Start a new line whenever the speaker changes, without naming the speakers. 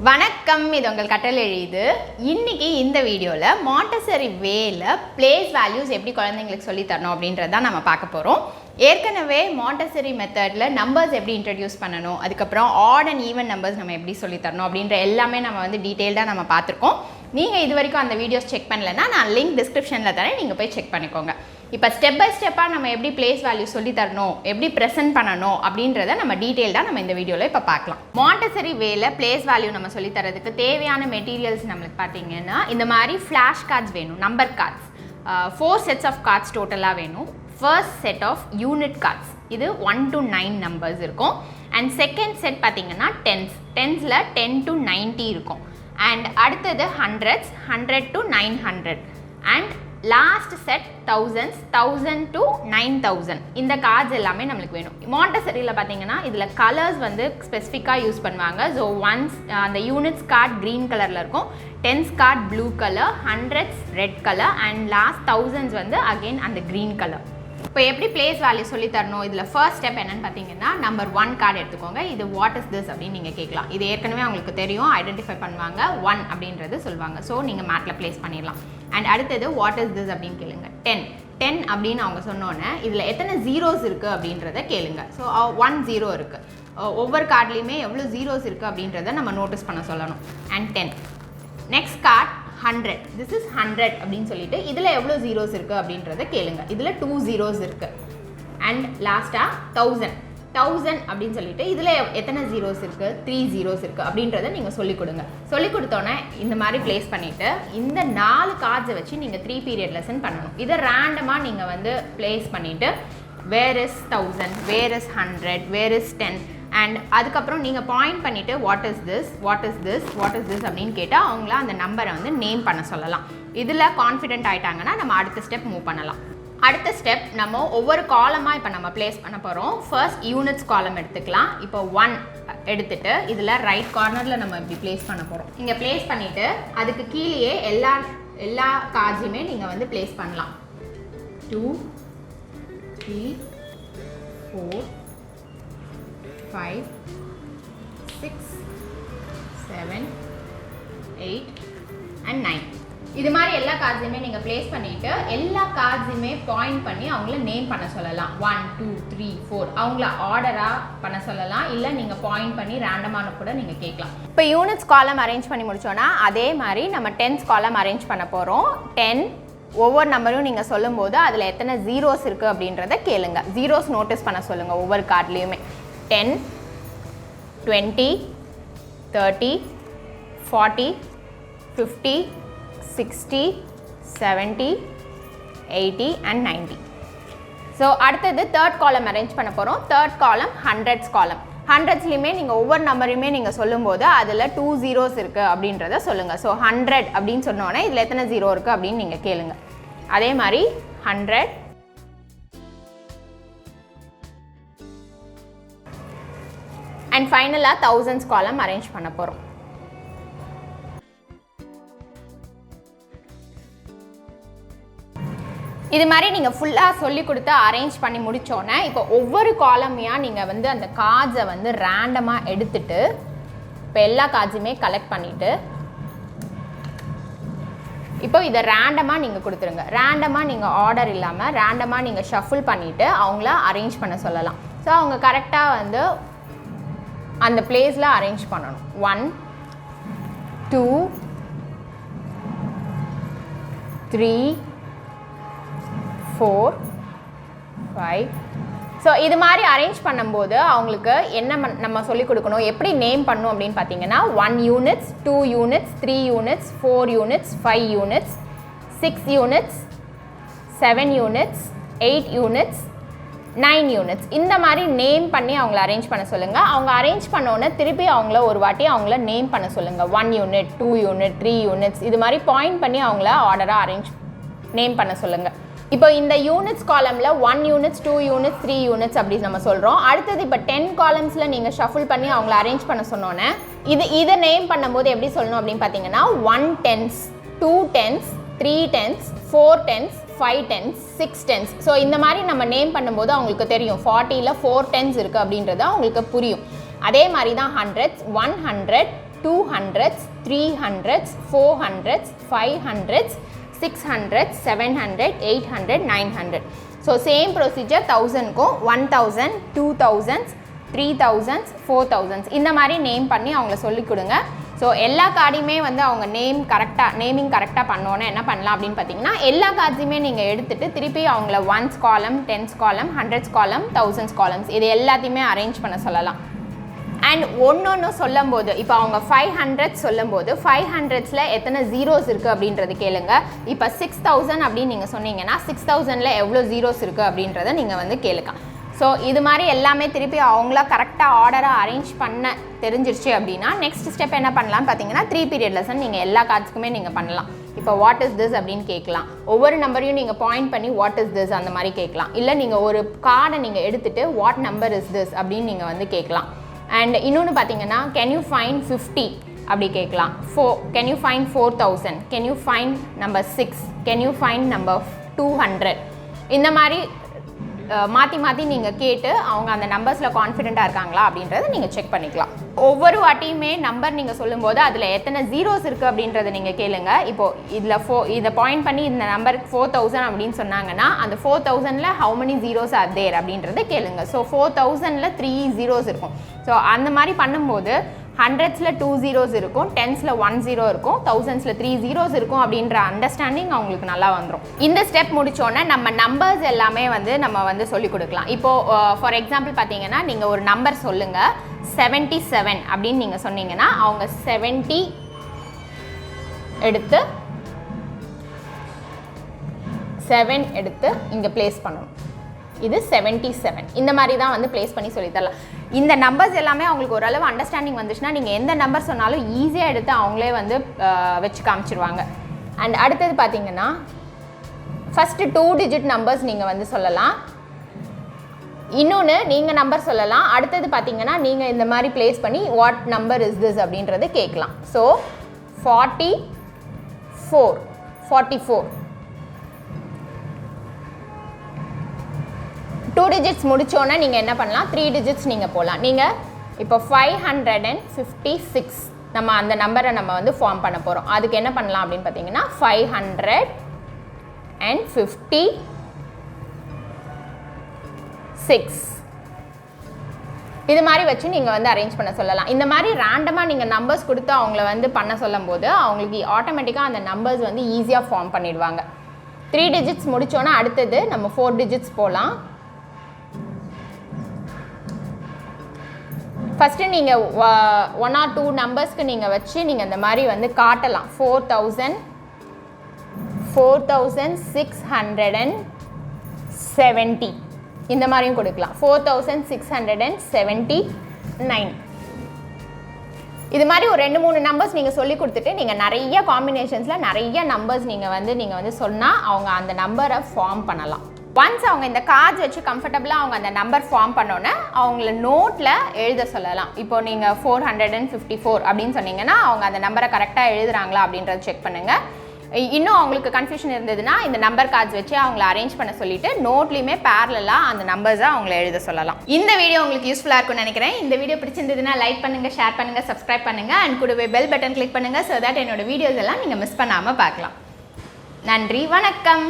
வணக்கம், இது உங்கள் கற்றல் எளிது. இன்னைக்கு இந்த வீடியோவில் மாண்டசரி வேல பிளேஸ் வேல்யூஸ் எப்படி குழந்தைங்களுக்கு சொல்லி தரணும் அப்படின்றத நம்ம பார்க்க போகிறோம். ஏற்கனவே மாண்டசரி மெத்தடில் நம்பர்ஸ் எப்படி இன்ட்ரடியூஸ் பண்ணணும், அதுக்கப்புறம் ஆட் அண்ட் ஈவன் நம்பர்ஸ் நம்ம எப்படி சொல்லி தரணும் அப்படின்ற எல்லாமே நம்ம டீட்டெயில்டாக நம்ம பார்த்துருக்கோம். நீங்கள் இது வரைக்கும் அந்த வீடியோஸ் செக் பண்ணலைன்னா நான் லிங்க் டிஸ்கிரிப்ஷனில் தரேன், நீங்கள் போய் செக் பண்ணிக்கோங்க. இப்போ ஸ்டெப் பை ஸ்டெப்பாக நம்ம எப்படி பிளேஸ் வேல்யூ சொல்லி தரணும், எப்படி ப்ரெசென்ட் பண்ணணும் அப்படின்றத நம்ம டீட்டெயில்டாக நம்ம இந்த வீடியோவில் இப்போ பார்க்கலாம். மாண்டசரி வேல பிளேஸ் வேல்யூ நம்ம சொல்லி தரதுக்கு தேவையான மெட்டீரியல்ஸ் நம்மளுக்கு பார்த்தீங்கன்னா இந்த மாதிரி ஃப்ளாஷ் கார்ட்ஸ் வேணும், number cards 4 sets of cards டோட்டலாக வேணும். First set of unit cards, இது 1 to 9 நம்பர்ஸ் இருக்கும். அண்ட் செகண்ட் செட் பார்த்தீங்கன்னா டென்ஸில் 10 to 90 இருக்கும். அண்ட் அடுத்தது hundreds 100 to 900. And last set thousands 1000 to 9000. இந்த கார்ட்ஸ் எல்லாமே நம்மளுக்கு வேணும். மாண்டசரியில் பார்த்தீங்கன்னா இதில் கலர்ஸ் ஸ்பெசிஃபிக்காக யூஸ் பண்ணுவாங்க. ஸோ ஒன்ஸ் அந்த யூனிட்ஸ் கார்ட் க்ரீன் கலரில் இருக்கும், tens card blue colour, hundreds red colour, and last thousands again அந்த க்ரீன் கலர். இப்போ எப்படி பிளேஸ் வேல்யூ சொல்லி தரணும், இதில் ஃபர்ஸ்ட் ஸ்டெப் என்னென்னு பார்த்தீங்கன்னா நம்பர் 1 கார்டு எடுத்துக்கோங்க. இது வாட் இஸ் திஸ் அப்படின்னு நீங்கள் கேட்கலாம். இது ஏற்கனவே அவங்களுக்கு தெரியும், ஐடென்டிஃபை பண்ணுவாங்க, 1 அப்படின்றது சொல்லுவாங்க. ஸோ நீங்கள் மேட்டில் பிளேஸ் பண்ணிடலாம். அண்ட் அடுத்தது வாட் இஸ் திஸ் அப்படின்னு கேளுங்க. 10 அப்படின்னு அவங்க சொன்னோன்னே இதில் எத்தனை ஜீரோஸ் இருக்குது அப்படின்றத கேளுங்க. ஸோ 1 0 இருக்குது. ஒவ்வொரு கார்ட்லேயுமே எவ்வளோ ஜீரோஸ் இருக்குது அப்படின்றத நம்ம நோட்டீஸ் பண்ண சொல்லணும். And 10. Next card 100. This is 100 அப்படின்னு சொல்லிட்டு இதில் எவ்வளோ ஜீரோஸ் இருக்குது அப்படின்றத கேளுங்க. இதில் 2 zeros இருக்குது. அண்ட் லாஸ்ட்டாக 1000 அப்படின்னு சொல்லிட்டு இதில் எத்தனை ஜீரோஸ் இருக்குது, 3 zeros இருக்குது அப்படின்றத நீங்கள் சொல்லிக் கொடுங்க. சொல்லிக் கொடுத்தோன்னே இந்த மாதிரி பிளேஸ் பண்ணிவிட்டு இந்த 4 கார்ட்ஸை வச்சு நீங்கள் 3 period லெசன் பண்ணணும். இதை ரேண்டமாக நீங்கள் பிளேஸ் பண்ணிவிட்டு where is 1000, where is 100, where is 10. And அதுக்கப்புறம் நீங்கள் பாயிண்ட் பண்ணிவிட்டு வாட் இஸ் திஸ் அப்படின்னு கேட்டால் அவங்கள அந்த நம்பரை நேம் பண்ண சொல்லலாம். இதில் கான்ஃபிடென்ட் ஆகிட்டாங்கன்னா நம்ம அடுத்த ஸ்டெப் மூவ் பண்ணலாம். அடுத்த ஸ்டெப் நம்ம ஒவ்வொரு காலமாக இப்போ நம்ம பிளேஸ் பண்ண போகிறோம். ஃபர்ஸ்ட் யூனிட்ஸ் காலம் எடுத்துக்கலாம். இப்போ 1 எடுத்துகிட்டு இதில் ரைட் கார்னரில் நம்ம இப்படி பிளேஸ் பண்ண போகிறோம். இங்கே பிளேஸ் பண்ணிவிட்டு அதுக்கு கீழேயே எல்லா கார்ட்ஸையுமே நீங்கள் பிளேஸ் பண்ணலாம். 2 3 4 5 6 7 8 and 9. இது மாதிரி எல்லா கார்ட்ஸையுமே நீங்கள் பிளேஸ் பண்ணிவிட்டு எல்லா கார்ட்ஸையுமே பாயிண்ட் பண்ணி அவங்கள நேம் பண்ண சொல்லலாம். 1 2 3 4 அவங்கள ஆர்டராக பண்ண சொல்லலாம், இல்லை நீங்கள் பாயிண்ட் பண்ணி ரேண்டமான கூட நீங்கள் கேட்கலாம். இப்போ யூனிட்ஸ் காலம் அரேஞ்ச் பண்ணி முடிச்சோன்னா அதே மாதிரி நம்ம டென்ஸ் காலம் அரேஞ்ச் பண்ண போகிறோம். 10 ஒவ்வொரு நம்பரும் நீங்கள் சொல்லும்போது அதில் எத்தனை ஜீரோஸ் இருக்குது அப்படின்றத கேளுங்க. ஜீரோஸ் நோட்டீஸ் பண்ண சொல்லுங்கள் ஒவ்வொரு கார்ட்லேயுமே. 10 20 30 40 50 60 70 80 and 90. ஸோ அடுத்தது தேர்ட் காலம் அரேஞ்ச் பண்ண போகிறோம். தேர்ட் காலம் ஹண்ட்ரட்ஸ் காலம். ஹண்ட்ரட்ஸ்லையுமே நீங்கள் ஒவ்வொரு நம்பரையுமே நீங்கள் சொல்லும்போது அதில் 2 zeros இருக்குது அப்படின்றத சொல்லுங்கள். ஸோ 100 அப்படின்னு சொன்னோன்னே இதில் எத்தனை ஜீரோ இருக்குது அப்படின்னு நீங்கள் கேளுங்க. அதே மாதிரி 100 அண்ட் ஃபைனலாக தௌசண்ட்ஸ் காலம் அரேஞ்ச் பண்ண போகிறோம். இது மாதிரி நீங்கள் ஃபுல்லாக சொல்லி கொடுத்து அரேஞ்ச் பண்ணி முடித்தோன்னே இப்போ ஒவ்வொரு காலமையாக நீங்கள் அந்த கார்ட்ஸை ரேண்டமாக எடுத்துட்டு இப்போ எல்லா கார்ட்ஸுமே கலெக்ட் பண்ணிவிட்டு இப்போ இதை ரேண்டமாக நீங்கள் கொடுத்துருங்க. ரேண்டமாக நீங்கள் ஆர்டர் இல்லாமல் ரேண்டமாக நீங்கள் ஷஃபிள் பண்ணிவிட்டு அவங்கள அரேஞ்ச் பண்ண சொல்லலாம். ஸோ அவங்க கரெக்டாக அந்த பிளேஸில் அரேஞ்ச் பண்ணணும். 1 2 3 4 5. ஸோ இது மாதிரி அரேஞ்ச் பண்ணும்போது அவங்களுக்கு என்ன நம்ம சொல்லிக் கொடுக்கணும், எப்படி நேம் பண்ணணும் அப்படின்னு பார்த்தீங்கன்னா 1 units 2 units 3 units 4 units 5 units 6 units 7 units 8 units 9 units இந்த மாதிரி நேம் பண்ணி அவங்கள அரேஞ்ச் பண்ண சொல்லுங்கள். அவங்க அரேஞ்ச் பண்ணோன்னே திருப்பி அவங்கள ஒரு வாட்டி அவங்கள நேம் பண்ண சொல்லுங்கள். 1 unit 2 unit 3 units இது மாதிரி பாயிண்ட் பண்ணி அவங்கள ஆர்டராக நேம் பண்ண சொல்லுங்கள். இப்போ இந்த யூனிட்ஸ் காலமில் 1 units 2 units 3 units அப்படி நம்ம சொல்கிறோம். அடுத்தது இப்போ 10 காலம்ஸில் நீங்கள் ஷஃபிள் பண்ணி அவங்கள அரேஞ்ச் பண்ண சொன்னோன்னே இதை நேம் பண்ணும்போது எப்படி சொல்லணும் அப்படின்னு பார்த்தீங்கன்னா 1 tens 2 tens 3 tens 4 tens 5 tens 6 tens. So இந்த மாதிரி நம்ம நேம் பண்ணும்போது அவங்களுக்கு தெரியும் 40ல் 4 tens இருக்குது அப்படின்றது அவங்களுக்கு புரியும். அதே மாதிரி தான் 100s 100 200s, 300s, 400s, 500s, 600s, 700, 800, 900. So same procedure 1000 ko 1000, 2000s, 3000s, 4000s இந்த மாதிரி நேம் பண்ணி அவங்கள சொல்லி கொடுங்க. ஸோ எல்லா கார்டையுமே வந்து அவங்க நேமிங் கரெக்டாக பண்ணோன்னே என்ன பண்ணலாம் அப்படின்னு பார்த்தீங்கன்னா எல்லா கார்ட்ஸையுமே நீங்கள் எடுத்துகிட்டு திருப்பி அவங்கள 1s காலம், 10s காலம், 100s காலம், 1000s காலம்ஸ் இது எல்லாத்தையுமே அரேஞ்ச் பண்ண சொல்லலாம். அண்ட் ஒன்று சொல்லும்போது இப்போ அவங்க 500 சொல்லும்போது 500ஸில் எத்தனை ஜீரோஸ் இருக்குது அப்படின்றது கேளுங்க. இப்போ 6000 அப்படின்னு நீங்கள் சொன்னீங்கன்னா 6000ல் எவ்வளோ ஜீரோஸ் இருக்குது அப்படின்றத நீங்கள் வந்து கேளுங்க. ஸோ இது மாதிரி எல்லாமே திருப்பி அவங்களா கரெக்டாக ஆர்டராக அரேஞ்ச் பண்ண தெரிஞ்சிருச்சு அப்படின்னா நெக்ஸ்ட் ஸ்டெப் என்ன பண்ணலாம்னு பார்த்தீங்கன்னா 3 பீரியட் லெசன் நீங்கள் எல்லா கார்ட்ஸ்க்குமே நீங்கள் பண்ணலாம். இப்போ வாட் இஸ் திஸ் அப்படின்னு கேட்கலாம். ஒவ்வொரு நம்பரையும் நீங்கள் பாயிண்ட் பண்ணி வாட் இஸ் திஸ் அந்த மாதிரி கேட்கலாம். இல்லை நீங்கள் ஒரு கார்டை நீங்கள் எடுத்துகிட்டு வாட் நம்பர் இஸ் திஸ் அப்படின்னு நீங்கள் வந்து கேட்கலாம். அண்ட் இன்னொன்று பார்த்தீங்கன்னா கேன் யூ ஃபைண்ட் 50 அப்படி கேட்கலாம். Can you find 4000, can you find number 6, can you find number 200 இந்த மாதிரி மாற்றி நீங்கள் கேட்டு அவங்க அந்த நம்பர்ஸில் கான்ஃபிடென்ட்டாக இருக்காங்களா அப்படின்றத நீங்கள் செக் பண்ணிக்கலாம். ஒவ்வொரு வாட்டியுமே நம்பர் நீங்கள் சொல்லும்போது அதில் எத்தனை ஜீரோஸ் இருக்குது அப்படின்றத நீங்கள் கேளுங்க. இப்போது இதை பாயிண்ட் பண்ணி இந்த நம்பர் 4000 அப்படின்னு சொன்னாங்கன்னா அந்த 4000ல் how many zeros are there அப்படின்றத கேளுங்க. ஸோ 4000ல் 3 ஜீரோஸ் இருக்கும். ஸோ அந்த மாதிரி பண்ணும்போது 100ஸ்ல 2 ஜீரோஸ் இருக்கும், 10ஸ்ல 1 ஜீரோ இருக்கும், 1000ஸ்ல 3 ஜீரோஸ் இருக்கும் அப்படின்ற அண்டர்ஸ்டாண்டிங் அவங்களுக்கு நல்லா வந்துடும். இந்த ஸ்டெப் முடிச்சோன்னே நம்ம நம்பர்ஸ் எல்லாமே வந்து நம்ம வந்து சொல்லிக் கொடுக்கலாம். இப்போது ஃபார் எக்ஸாம்பிள் பார்த்தீங்கன்னா நீங்கள் ஒரு நம்பர் சொல்லுங்கள் 77 அப்படின்னு நீங்கள் சொன்னீங்கன்னா அவங்க 70 எடுத்து 7 எடுத்து இங்கே ப்ளேஸ் பண்ணணும். இது 77 இந்த மாதிரி தான் வந்து ப்ளேஸ் பண்ணி சொல்லித்தரலாம். இந்த நம்பர்ஸ் எல்லாமே அவங்களுக்கு ஓரளவு அண்டர்ஸ்டாண்டிங் வந்துச்சுன்னா நீங்கள் எந்த நம்பர் சொன்னாலும் ஈஸியாக எடுத்து அவங்களே வந்து வச்சு காமிச்சிருவாங்க. அண்ட் அடுத்தது பார்த்தீங்கன்னா ஃபஸ்ட்டு 2 டிஜிட் நம்பர்ஸ் நீங்கள் வந்து சொல்லலாம். இன்னொன்று நீங்கள் நம்பர் சொல்லலாம். அடுத்தது பார்த்தீங்கன்னா நீங்கள் இந்த மாதிரி ப்ளேஸ் பண்ணி வாட் நம்பர் இஸ் திஸ் அப்படின்றது கேட்கலாம். ஸோ 44 2 டிஜிட்ஸ் முடிச்சோன்னே நீங்கள் என்ன பண்ணலாம் 3 டிஜிட்ஸ் நீங்கள் போகலாம். நீங்கள் இப்போ 556 நம்ம அந்த நம்பரை நம்ம வந்து ஃபார்ம் பண்ண போகிறோம். அதுக்கு என்ன பண்ணலாம் அப்படின்னு பார்த்தீங்கன்னா 556 இது மாதிரி வச்சு நீங்கள் வந்து அரேஞ்ச் பண்ண சொல்லலாம். இந்த மாதிரி ரேண்டமாக நீங்கள் நம்பர்ஸ் கொடுத்து அவங்கள வந்து பண்ண சொல்லும் போது அவங்களுக்கு ஆட்டோமேட்டிக்காக அந்த நம்பர்ஸ் வந்து ஈஸியாக ஃபார்ம் பண்ணிடுவாங்க. 3 டிஜிட்ஸ் முடித்தோன்னா அடுத்தது நம்ம 4 டிஜிட்ஸ் போகலாம். ஃபஸ்ட்டு நீங்கள் 1 or 2 நம்பர்ஸ்க்கு நீங்கள் வச்சு நீங்கள் இந்த மாதிரி வந்து காட்டலாம். 4670 இந்த மாதிரியும் கொடுக்கலாம். 4679 இது மாதிரி ஒரு 2-3 நம்பர்ஸ் நீங்கள் சொல்லி கொடுத்துட்டு நீங்கள் நிறைய காம்பினேஷன்ஸில் நிறைய நம்பர்ஸ் நீங்கள் வந்து சொன்னால் அவங்க அந்த நம்பரை ஃபார்ம் பண்ணலாம். ஒன்ஸ் அவங்க இந்த கார்ட்ஸ் வச்சு கம்ஃபர்டபுளாக அவங்க அந்த நம்பர் ஃபார்ம் பண்ணோன்னே அவங்கள நோட்டில் எழுத சொல்லலாம். இப்போ நீங்கள் 454 அப்படின்னு சொன்னீங்கன்னா அவங்க அந்த நம்பரை கரெக்டாக எழுதுறாங்களா அப்படின்றத செக் பண்ணுங்கள். இன்னும் அவங்களுக்கு கன்ஃபியூஷன் இருந்ததுன்னா இந்த நம்பர் கார்ட்ஸ் வச்சு அவங்கள அரேஞ்ச் பண்ண சொல்லிட்டு நோட்லேயுமே பேரலாக அந்த நம்பர்ஸை அவங்கள எழுத சொல்லலாம். இந்த வீடியோ உங்களுக்கு யூஸ்ஃபுல்லாக இருக்கும்னு நினைக்கிறேன். இந்த வீடியோ பிடிச்சிருந்ததுன்னா லைக் பண்ணுங்கள், ஷேர் பண்ணுங்கள், சப்ஸ்கிரைப் பண்ணுங்கள் அண்ட் கூடவே பெல் பட்டன் கிளிக் பண்ணுங்கள். ஸோ தட் என்னோட வீடியோஸ் எல்லாம் நீங்கள் மிஸ் பண்ணாமல் பார்க்கலாம். நன்றி, வணக்கம்.